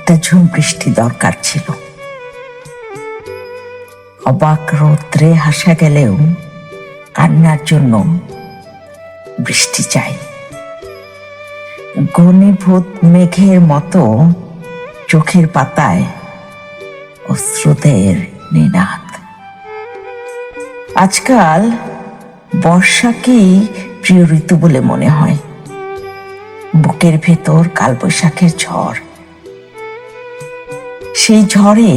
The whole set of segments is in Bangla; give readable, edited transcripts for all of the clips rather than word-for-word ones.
একটা ঝুম বৃষ্টি দরকার ছিল। অবাক রৌদ্রে হাসা গেলেও কান্নার জন্য বৃষ্টি চাই। ঘনীভূত মেঘের মতো চোখের পাতায় অশ্রুদের নিনাদ। আজকাল বর্ষাকেই প্রিয় ঋতু বলে মনে হয়। বুকের ভেতর কালবৈশাখের ঝড়। সেই ঝড়ে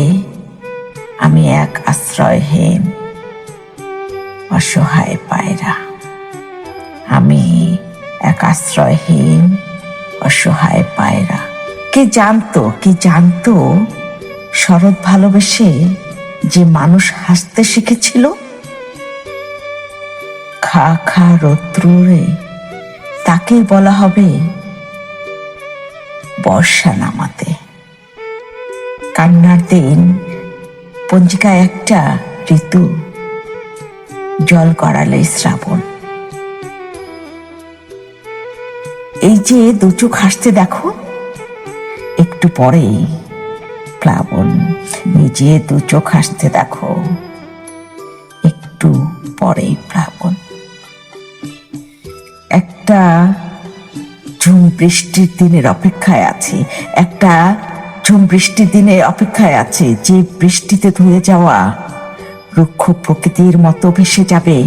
আমি এক আশ্রয়হীন অসহায় পায়রা। আমি এক আশ্রয়হীন অসহায় পায়রা। কে জানতো শরৎ ভালোবেসে যে মানুষ হাসতে শিখেছিল? খা খা রৌদ্রে তাকেই বলা হবে বর্ষা নামাতে। কান্নার দিন পঞ্জিকায় একটা ঋতু, জল গড়ালে শ্রাবণ। এই যে দু চোখ হাসতে দেখো, একটু পরেই প্লাবন। নিজে দু চোখ হাসতে দেখো, একটু পরেই প্লাবন। একটা ঝুম বৃষ্টির দিনের অপেক্ষায় আছি, একটা ঝুম বৃষ্টির দিনের অপেক্ষায় আছে, যে বৃষ্টিতে ধুয়ে যাওয়া রুক্ষ প্রকৃতির মতো ভেসে যাবে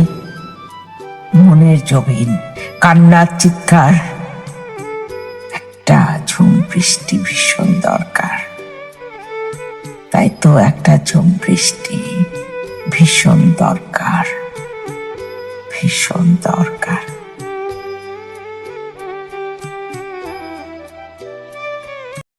মনের জমিন। কান্নার চিৎকার। একটা ঝুম বৃষ্টি ভীষণ দরকার। তাই তো একটা ঝুম বৃষ্টি ভীষণ দরকার, ভীষণ দরকার।